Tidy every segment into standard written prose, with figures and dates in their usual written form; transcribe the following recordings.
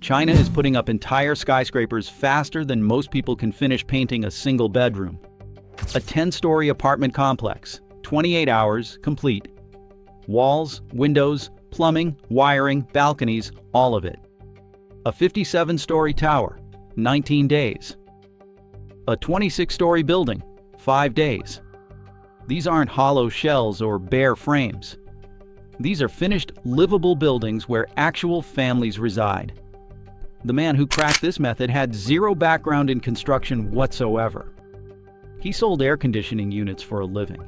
China is putting up entire skyscrapers faster than most people can finish painting a single bedroom. A 10-story apartment complex, 28 hours, complete. Walls, windows, plumbing, wiring, balconies, all of it. A 57-story tower, 19 days. A 26-story building, 5 days. These aren't hollow shells or bare frames. These are finished, livable buildings where actual families reside. The man who cracked this method had zero background in construction whatsoever. He sold air conditioning units for a living.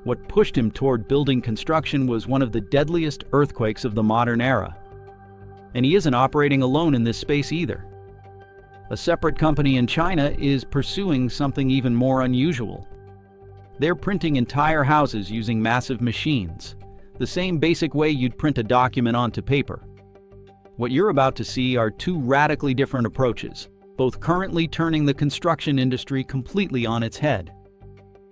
What pushed him toward building construction was one of the deadliest earthquakes of the modern era. And he isn't operating alone in this space either. A separate company in China is pursuing something even more unusual. They're printing entire houses using massive machines, the same basic way you'd print a document onto paper. What you're about to see are two radically different approaches, both currently turning the construction industry completely on its head.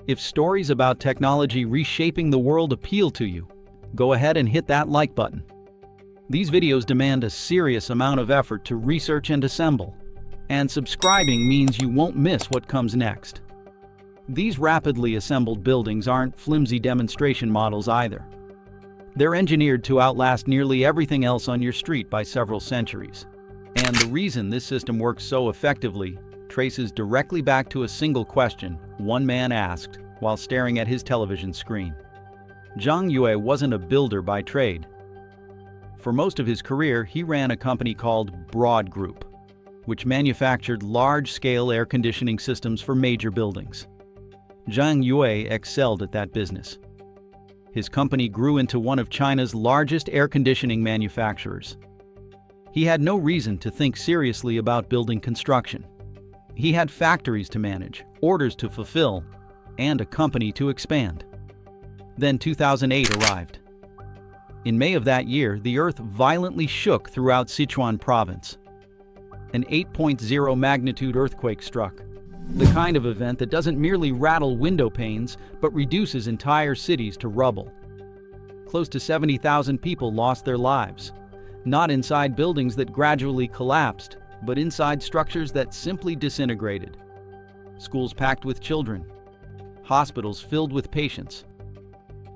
If stories about technology reshaping the world appeal to you, go ahead and hit that like button. These videos demand a serious amount of effort to research and assemble, and subscribing means you won't miss what comes next. These rapidly assembled buildings aren't flimsy demonstration models either. They're engineered to outlast nearly everything else on your street by several centuries. And the reason this system works so effectively traces directly back to a single question one man asked while staring at his television screen. Zhang Yue wasn't a builder by trade. For most of his career, he ran a company called Broad Group, which manufactured large-scale air conditioning systems for major buildings. Zhang Yue excelled at that business. His company grew into one of China's largest air conditioning manufacturers. He had no reason to think seriously about building construction. He had factories to manage, orders to fulfill, and a company to expand. Then 2008 arrived. In May of that year, the earth violently shook throughout Sichuan province. An 8.0 magnitude earthquake struck. The kind of event that doesn't merely rattle window panes, but reduces entire cities to rubble. Close to 70,000 people lost their lives, not inside buildings that gradually collapsed, but inside structures that simply disintegrated. Schools packed with children, hospitals filled with patients,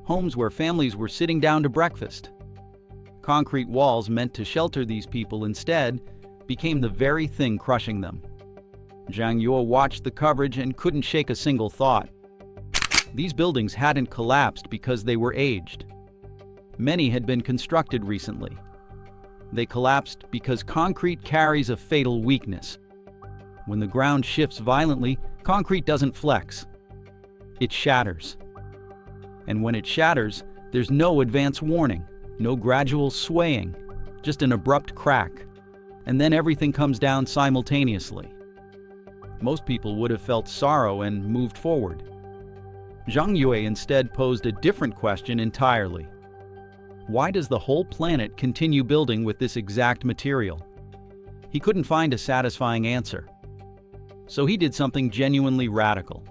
homes where families were sitting down to breakfast. Concrete walls meant to shelter these people instead became the very thing crushing them. Zhang Yue watched the coverage and couldn't shake a single thought. These buildings hadn't collapsed because they were aged. Many had been constructed recently. They collapsed because concrete carries a fatal weakness. When the ground shifts violently, concrete doesn't flex. It shatters. And when it shatters, there's no advance warning, no gradual swaying, just an abrupt crack. And then everything comes down simultaneously. Most people would have felt sorrow and moved forward. Zhang Yue instead posed a different question entirely. Why does the whole planet continue building with this exact material? He couldn't find a satisfying answer. So he did something genuinely radical.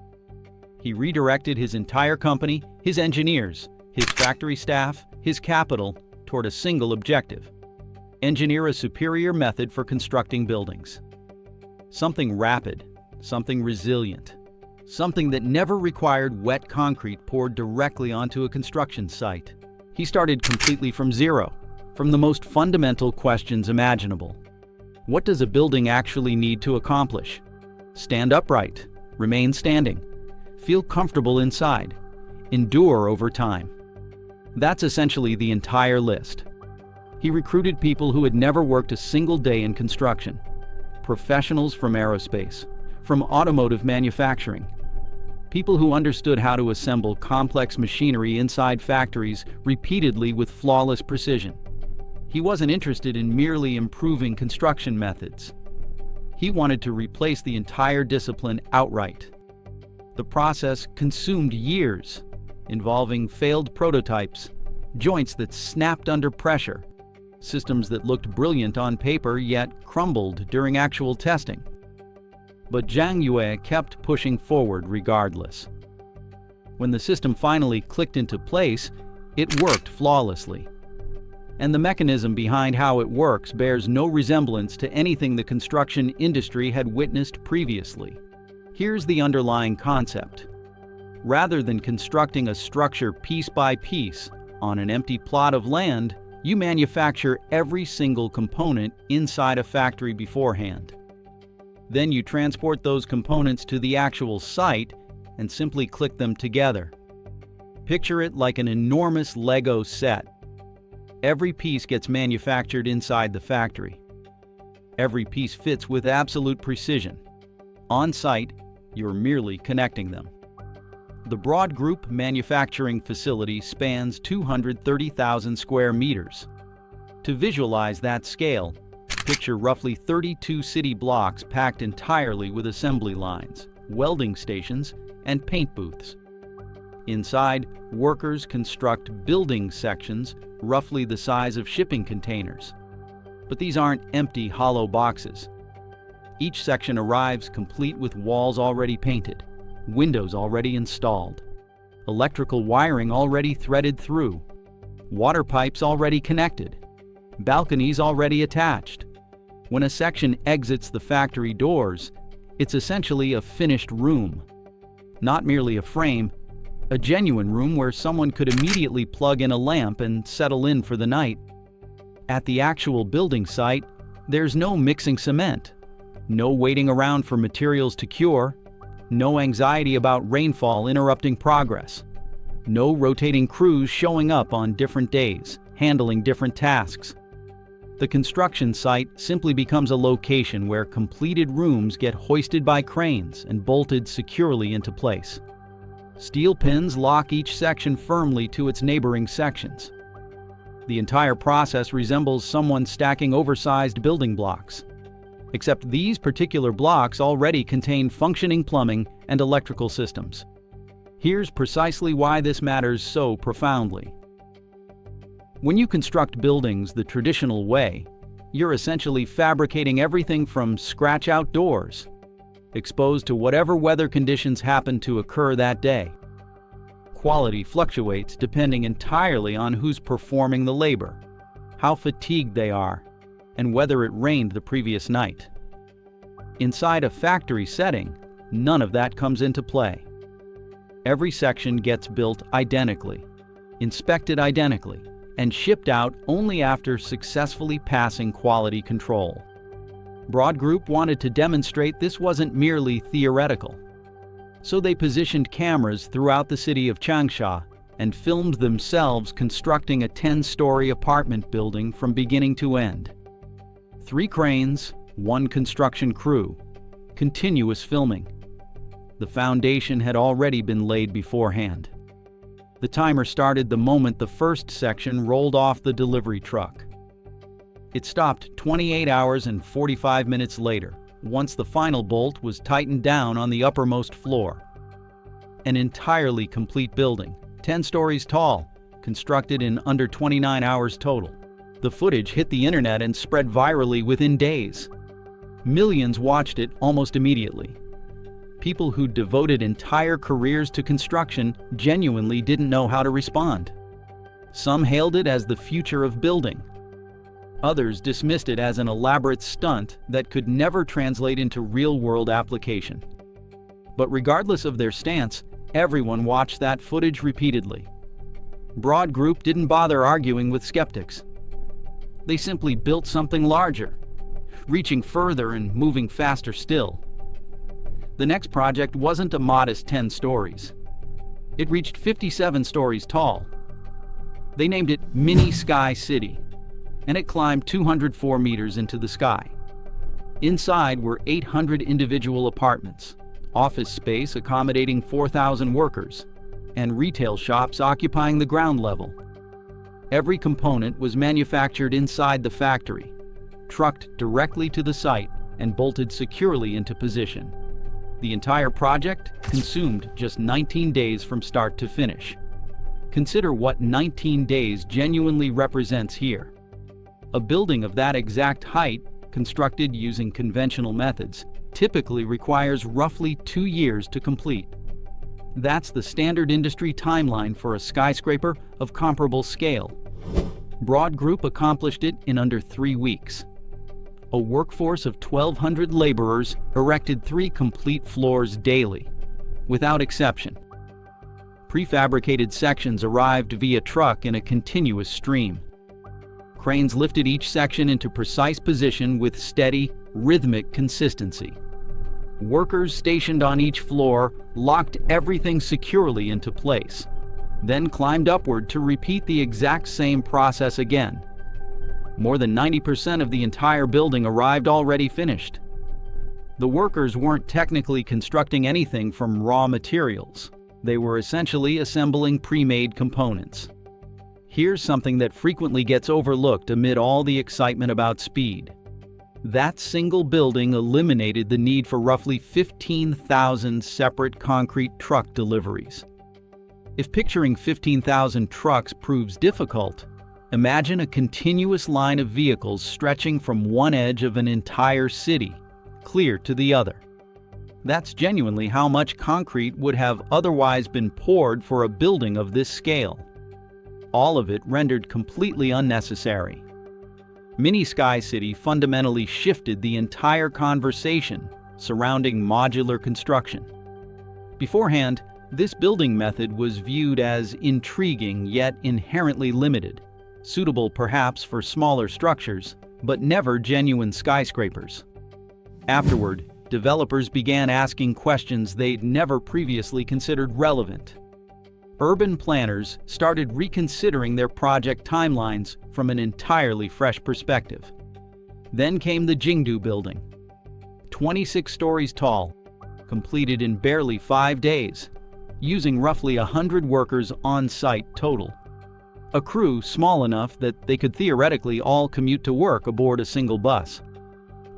He redirected his entire company, his engineers, his factory staff, his capital toward a single objective: engineer a superior method for constructing buildings. Something rapid, something resilient, something that never required wet concrete poured directly onto a construction site. He started completely from zero, from the most fundamental questions imaginable. What does a building actually need to accomplish? Stand upright, remain standing, feel comfortable inside, endure over time. That's essentially the entire list. He recruited people who had never worked a single day in construction. Professionals from aerospace, from automotive manufacturing, people who understood how to assemble complex machinery inside factories repeatedly with flawless precision. He wasn't interested in merely improving construction methods. He wanted to replace the entire discipline outright. The process consumed years, involving failed prototypes, joints that snapped under pressure, systems that looked brilliant on paper yet crumbled during actual testing. But Zhang Yue kept pushing forward regardless. When the system finally clicked into place, it worked flawlessly. and the mechanism behind how it works bears no resemblance to anything the construction industry had witnessed previously. Here's the underlying concept. Rather than constructing a structure piece by piece on an empty plot of land, you manufacture every single component inside a factory beforehand. Then you transport those components to the actual site and simply click them together. Picture it like an enormous Lego set. Every piece gets manufactured inside the factory. Every piece fits with absolute precision. On site, you're merely connecting them. The Broad Group manufacturing facility spans 230,000 square meters. To visualize that scale, picture roughly 32 city blocks packed entirely with assembly lines, welding stations, and paint booths. Inside, workers construct building sections roughly the size of shipping containers. But these aren't empty, hollow boxes. Each section arrives complete with walls already painted, windows already installed, electrical wiring already threaded through, water pipes already connected, balconies already attached. When a section exits the factory doors, it's essentially a finished room. Not merely a frame, a genuine room where someone could immediately plug in a lamp and settle in for the night. At the actual building site, there's no mixing cement, no waiting around for materials to cure, no anxiety about rainfall interrupting progress, no rotating crews showing up on different days, handling different tasks. The construction site simply becomes a location where completed rooms get hoisted by cranes and bolted securely into place. Steel pins lock each section firmly to its neighboring sections. The entire process resembles someone stacking oversized building blocks. Except these particular blocks already contain functioning plumbing and electrical systems. Here's precisely why this matters so profoundly. When you construct buildings the traditional way, you're essentially fabricating everything from scratch outdoors, exposed to whatever weather conditions happen to occur that day. Quality fluctuates depending entirely on who's performing the labor, how fatigued they are, and whether it rained the previous night. Inside a factory setting, none of that comes into play. Every section gets built identically, inspected identically, and shipped out only after successfully passing quality control. Broad Group wanted to demonstrate this wasn't merely theoretical. So they positioned cameras throughout the city of Changsha and filmed themselves constructing a 10-story apartment building from beginning to end. 3 cranes, 1 construction crew, continuous filming. The foundation had already been laid beforehand. The timer started the moment the first section rolled off the delivery truck. It stopped 28 hours and 45 minutes later, once the final bolt was tightened down on the uppermost floor. An entirely complete building, 10 stories tall, constructed in under 29 hours total. The footage hit the internet and spread virally within days. Millions watched it almost immediately. People who devoted entire careers to construction genuinely didn't know how to respond. Some hailed it as the future of building. Others dismissed it as an elaborate stunt that could never translate into real-world application. But regardless of their stance, everyone watched that footage repeatedly. Broad Group didn't bother arguing with skeptics. They simply built something larger, reaching further and moving faster still. The next project wasn't a modest 10 stories. It reached 57 stories tall. They named it Mini Sky City, and it climbed 204 meters into the sky. Inside were 800 individual apartments, office space accommodating 4,000 workers, and retail shops occupying the ground level. Every component was manufactured inside the factory, trucked directly to the site, and bolted securely into position. The entire project consumed just 19 days from start to finish. Consider what 19 days genuinely represents here. A building of that exact height, constructed using conventional methods, typically requires roughly 2 years to complete. That's the standard industry timeline for a skyscraper of comparable scale. Broad Group accomplished it in under 3 weeks. A workforce of 1,200 laborers erected 3 complete floors daily, without exception. Prefabricated sections arrived via truck in a continuous stream. Cranes lifted each section into precise position with steady, rhythmic consistency. Workers stationed on each floor locked everything securely into place, then climbed upward to repeat the exact same process again. More than 90% of the entire building arrived already finished. The workers weren't technically constructing anything from raw materials. They were essentially assembling pre-made components. Here's something that frequently gets overlooked amid all the excitement about speed. That single building eliminated the need for roughly 15,000 separate concrete truck deliveries. If picturing 15,000 trucks proves difficult, imagine a continuous line of vehicles stretching from one edge of an entire city, clear to the other. That's genuinely how much concrete would have otherwise been poured for a building of this scale. All of it rendered completely unnecessary. Mini Sky City fundamentally shifted the entire conversation surrounding modular construction. Beforehand, this building method was viewed as intriguing yet inherently limited, suitable perhaps for smaller structures, but never genuine skyscrapers. Afterward, developers began asking questions they'd never previously considered relevant. Urban planners started reconsidering their project timelines from an entirely fresh perspective. Then came the Jingdu building, 26 stories tall, completed in barely 5 days, using roughly 100 workers on site total. A crew small enough that they could theoretically all commute to work aboard a single bus.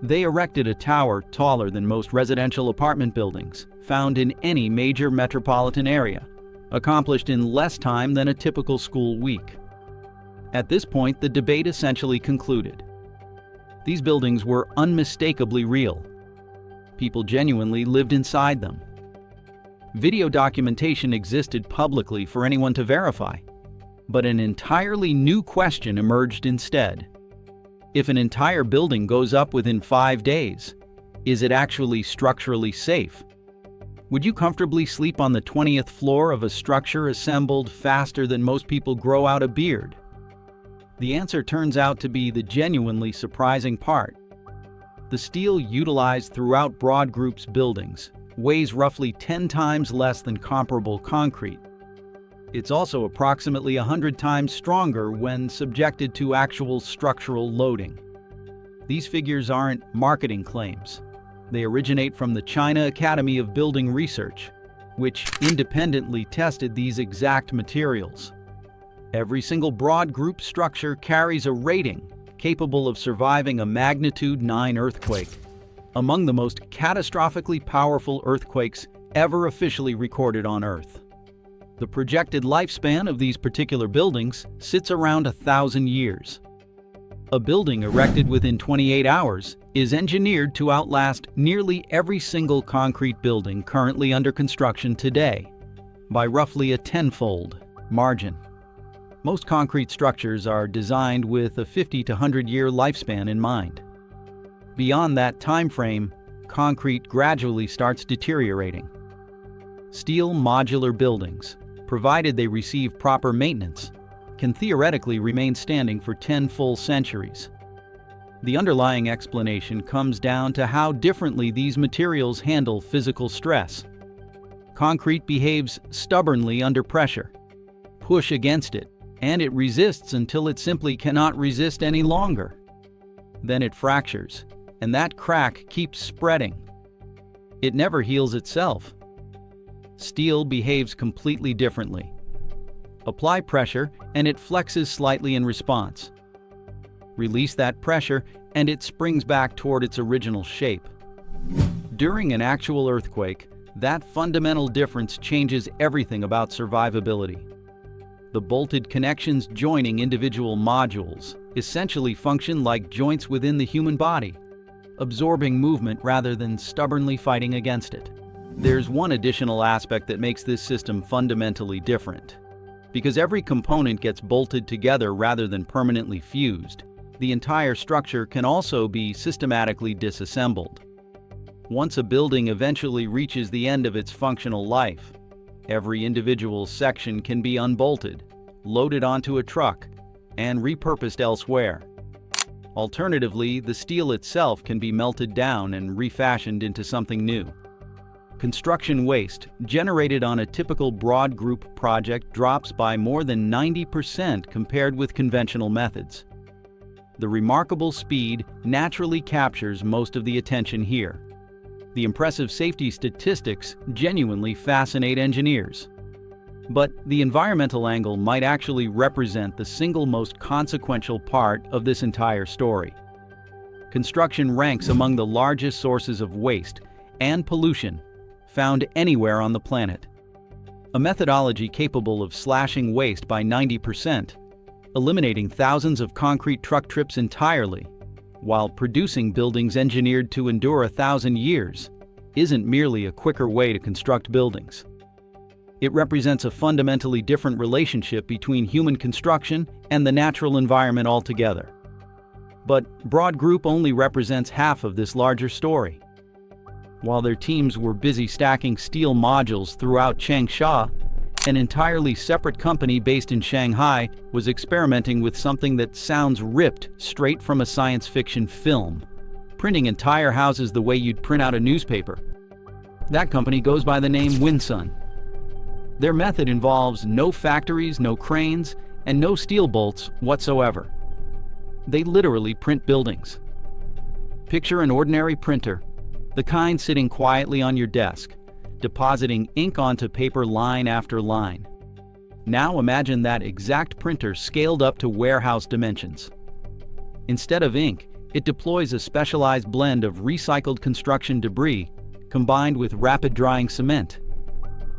They erected a tower taller than most residential apartment buildings found in any major metropolitan area, accomplished in less time than a typical school week. At this point, the debate essentially concluded. These buildings were unmistakably real. People genuinely lived inside them. Video documentation existed publicly for anyone to verify, but an entirely new question emerged instead. If an entire building goes up within 5 days, is it actually structurally safe? Would you comfortably sleep on the 20th floor of a structure assembled faster than most people grow out a beard? The answer turns out to be the genuinely surprising part. The steel utilized throughout Broad Group's buildings weighs roughly 10 times less than comparable concrete. It's also approximately 100 times stronger when subjected to actual structural loading. These figures aren't marketing claims. They originate from the China Academy of Building Research, which independently tested these exact materials. Every single Broad Group structure carries a rating capable of surviving a magnitude 9 earthquake, among the most catastrophically powerful earthquakes ever officially recorded on Earth. The projected lifespan of these particular buildings sits around 1,000 years. A building erected within 28 hours is engineered to outlast nearly every single concrete building currently under construction today, by roughly a 10-fold margin. Most concrete structures are designed with a 50 to 100-year lifespan in mind. Beyond that time frame, concrete gradually starts deteriorating. Steel modular buildings, provided they receive proper maintenance, can theoretically remain standing for 10 full centuries. The underlying explanation comes down to how differently these materials handle physical stress. Concrete behaves stubbornly under pressure. Push against it, and it resists until it simply cannot resist any longer. Then it fractures, and that crack keeps spreading. It never heals itself. Steel behaves completely differently. Apply pressure, and it flexes slightly in response. Release that pressure, and it springs back toward its original shape. During an actual earthquake, that fundamental difference changes everything about survivability. The bolted connections joining individual modules essentially function like joints within the human body, absorbing movement rather than stubbornly fighting against it. There's one additional aspect that makes this system fundamentally different. Because every component gets bolted together rather than permanently fused, the entire structure can also be systematically disassembled. Once a building eventually reaches the end of its functional life, every individual section can be unbolted, loaded onto a truck, and repurposed elsewhere. Alternatively, the steel itself can be melted down and refashioned into something new. Construction waste generated on a typical broad group project drops by more than 90% compared with conventional methods. The remarkable speed naturally captures most of the attention here. The impressive safety statistics genuinely fascinate engineers. But the environmental angle might actually represent the single most consequential part of this entire story. Construction ranks among the largest sources of waste and pollution found anywhere on the planet. A methodology capable of slashing waste by 90%, eliminating thousands of concrete truck trips entirely, while producing buildings engineered to endure 1,000 years, isn't merely a quicker way to construct buildings. It represents a fundamentally different relationship between human construction and the natural environment altogether. But Broad Group only represents half of this larger story. While their teams were busy stacking steel modules throughout Changsha, an entirely separate company based in Shanghai was experimenting with something that sounds ripped straight from a science fiction film, printing entire houses the way you'd print out a newspaper. That company goes by the name WinSun. Their method involves no factories, no cranes, and no steel bolts whatsoever. They literally print buildings. Picture an ordinary printer, the kind sitting quietly on your desk, depositing ink onto paper line after line. Now imagine that exact printer scaled up to warehouse dimensions. Instead of ink, it deploys a specialized blend of recycled construction debris combined with rapid-drying cement.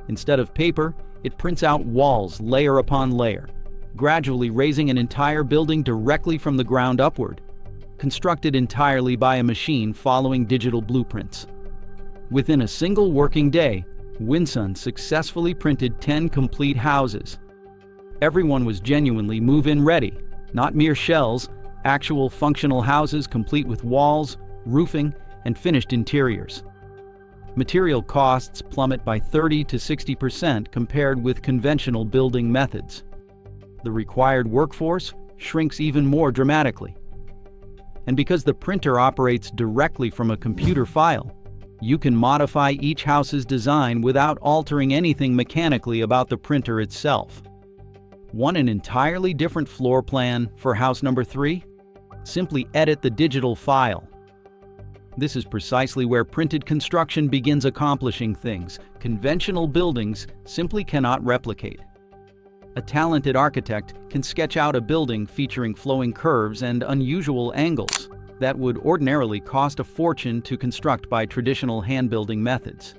Instead of paper, it prints out walls layer upon layer, gradually raising an entire building directly from the ground upward, constructed entirely by a machine following digital blueprints. Within a single working day, WinSun successfully printed 10 complete houses. Everyone was genuinely move-in ready, not mere shells, actual functional houses complete with walls, roofing, and finished interiors. Material costs plummet by 30 to 60% compared with conventional building methods. The required workforce shrinks even more dramatically. And because the printer operates directly from a computer file, you can modify each house's design without altering anything mechanically about the printer itself. Want an entirely different floor plan for house number 3? Simply edit the digital file. This is precisely where printed construction begins accomplishing things conventional buildings simply cannot replicate. A talented architect can sketch out a building featuring flowing curves and unusual angles that would ordinarily cost a fortune to construct by traditional hand-building methods.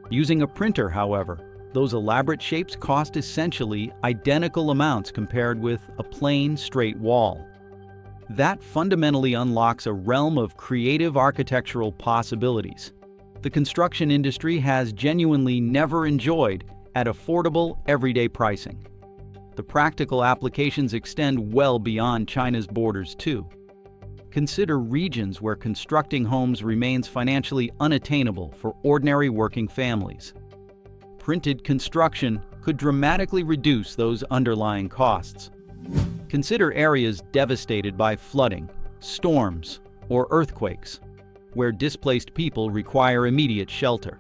Using a printer, however, those elaborate shapes cost essentially identical amounts compared with a plain, straight wall. That fundamentally unlocks a realm of creative architectural possibilities the construction industry has genuinely never enjoyed at affordable, everyday pricing. The practical applications extend well beyond China's borders, too. Consider regions where constructing homes remains financially unattainable for ordinary working families. Printed construction could dramatically reduce those underlying costs. Consider areas devastated by flooding, storms, or earthquakes, where displaced people require immediate shelter.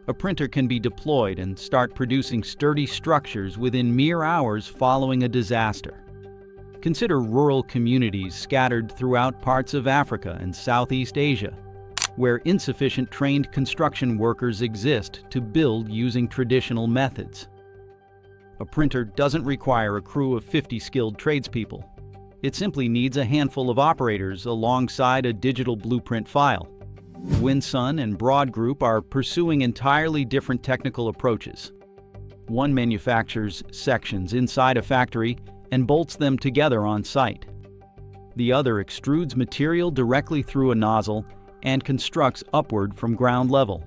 A printer can be deployed and start producing sturdy structures within mere hours following a disaster. Consider rural communities scattered throughout parts of Africa and Southeast Asia, where insufficient trained construction workers exist to build using traditional methods. A printer doesn't require a crew of 50 skilled tradespeople. It simply needs a handful of operators alongside a digital blueprint file. WinSun and Broad Group are pursuing entirely different technical approaches. One manufactures sections inside a factory and bolts them together on site. The other extrudes material directly through a nozzle and constructs upward from ground level.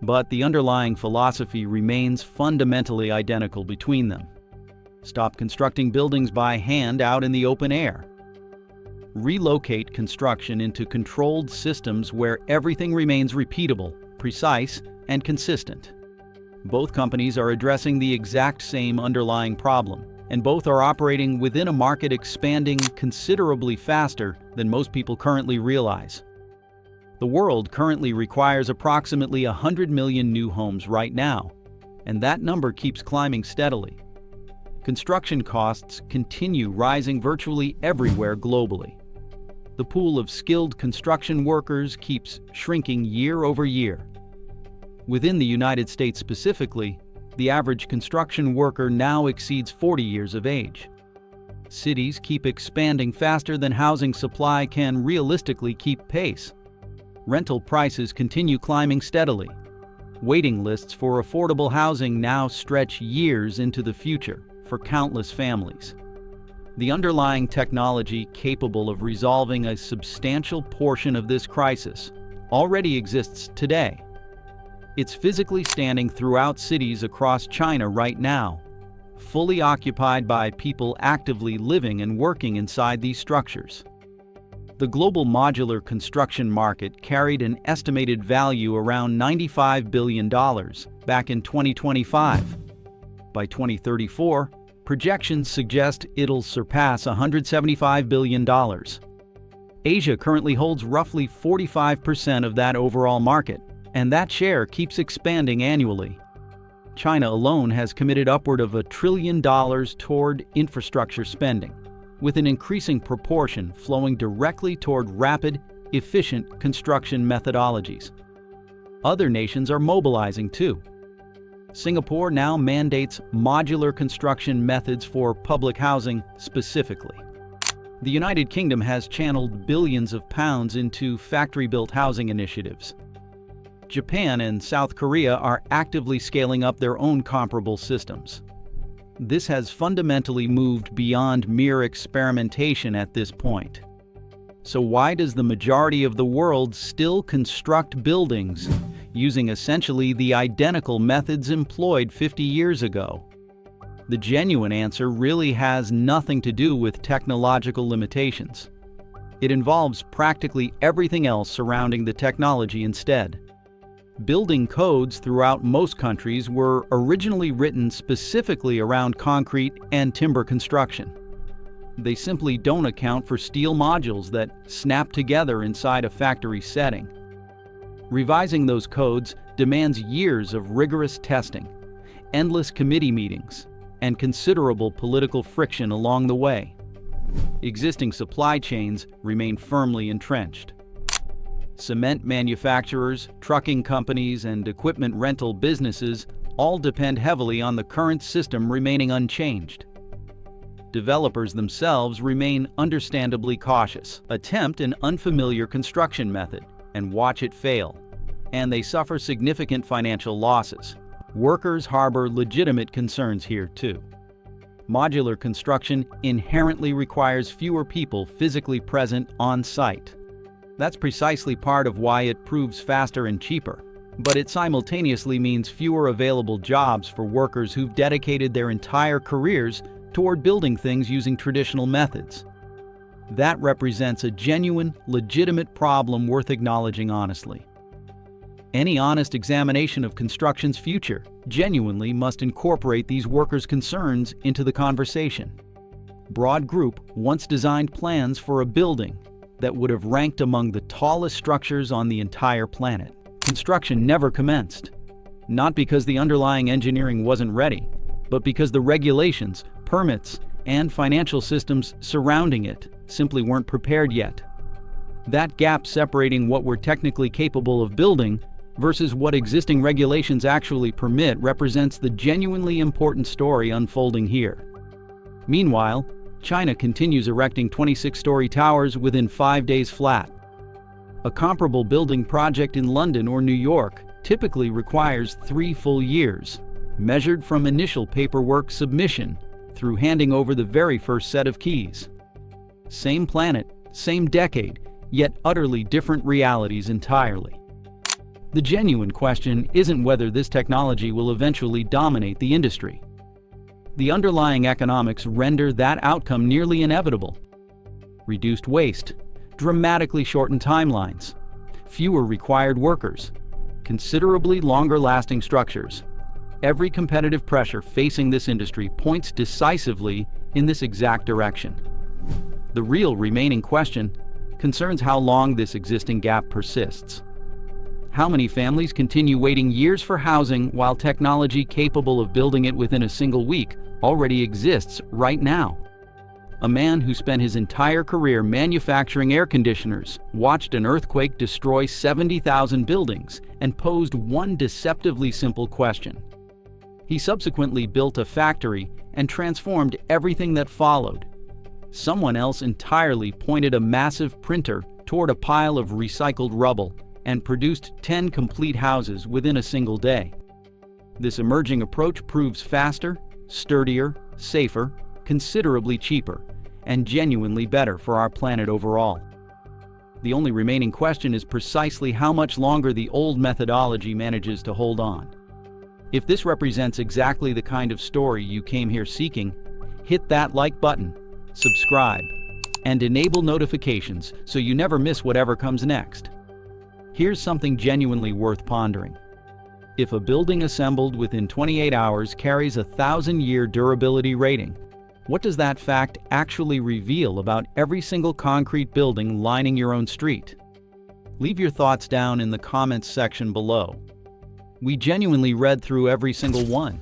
But the underlying philosophy remains fundamentally identical between them. Stop constructing buildings by hand out in the open air. Relocate construction into controlled systems where everything remains repeatable, precise, and consistent. Both companies are addressing the exact same underlying problem, and both are operating within a market expanding considerably faster than most people currently realize. The world currently requires approximately 100 million new homes right now, and that number keeps climbing steadily. Construction costs continue rising virtually everywhere globally. The pool of skilled construction workers keeps shrinking year over year. Within the United States specifically, the average construction worker now exceeds 40 years of age. Cities keep expanding faster than housing supply can realistically keep pace. Rental prices continue climbing steadily. Waiting lists for affordable housing now stretch years into the future for countless families. The underlying technology capable of resolving a substantial portion of this crisis already exists today. It's physically standing throughout cities across China right now, fully occupied by people actively living and working inside these structures. The global modular construction market carried an estimated value around $95 billion back in 2025. By 2034, projections suggest it'll surpass $175 billion. Asia currently holds roughly 45% of that overall market, and that share keeps expanding annually. China alone has committed upward of $1 trillion toward infrastructure spending, with an increasing proportion flowing directly toward rapid, efficient construction methodologies. Other nations are mobilizing too. Singapore now mandates modular construction methods for public housing specifically. The United Kingdom has channeled billions of pounds into factory-built housing initiatives. Japan and South Korea are actively scaling up their own comparable systems. This has fundamentally moved beyond mere experimentation at this point. So why does the majority of the world still construct buildings using essentially the identical methods employed 50 years ago? The genuine answer really has nothing to do with technological limitations. It involves practically everything else surrounding the technology instead. Building codes throughout most countries were originally written specifically around concrete and timber construction. They simply don't account for steel modules that snap together inside a factory setting. Revising those codes demands years of rigorous testing, endless committee meetings, and considerable political friction along the way. Existing supply chains remain firmly entrenched. Cement manufacturers, trucking companies, and equipment rental businesses all depend heavily on the current system remaining unchanged. Developers themselves remain understandably cautious, attempt an unfamiliar construction method, and watch it fail, and they suffer significant financial losses. Workers harbor legitimate concerns here too. Modular construction inherently requires fewer people physically present on site. That's precisely part of why it proves faster and cheaper, but it simultaneously means fewer available jobs for workers who've dedicated their entire careers toward building things using traditional methods. That represents a genuine, legitimate problem worth acknowledging honestly. Any honest examination of construction's future genuinely must incorporate these workers' concerns into the conversation. Broad Group once designed plans for a building that would have ranked among the tallest structures on the entire planet. Construction never commenced, not because the underlying engineering wasn't ready, but because the regulations, permits, and financial systems surrounding it simply weren't prepared yet. That gap separating what we're technically capable of building versus what existing regulations actually permit represents the genuinely important story unfolding here. Meanwhile, China continues erecting 26-story towers within 5 days flat. A comparable building project in London or New York typically requires 3 full years, measured from initial paperwork submission through handing over the very first set of keys. Same planet, same decade, yet utterly different realities entirely. The genuine question isn't whether this technology will eventually dominate the industry. The underlying economics render that outcome nearly inevitable. Reduced waste, dramatically shortened timelines, fewer required workers, considerably longer-lasting structures. Every competitive pressure facing this industry points decisively in this exact direction. The real remaining question concerns how long this existing gap persists. How many families continue waiting years for housing while technology capable of building it within a single week already exists right now? A man who spent his entire career manufacturing air conditioners watched an earthquake destroy 70,000 buildings and posed one deceptively simple question. He subsequently built a factory and transformed everything that followed. Someone else entirely pointed a massive printer toward a pile of recycled rubble and produced 10 complete houses within a single day. This emerging approach proves faster, sturdier, safer, considerably cheaper, and genuinely better for our planet overall. The only remaining question is precisely how much longer the old methodology manages to hold on. If this represents exactly the kind of story you came here seeking, hit that like button, subscribe, and enable notifications so you never miss whatever comes next. Here's something genuinely worth pondering. If a building assembled within 28 hours carries a 1,000-year durability rating, what does that fact actually reveal about every single concrete building lining your own street? Leave your thoughts down in the comments section below. We genuinely read through every single one.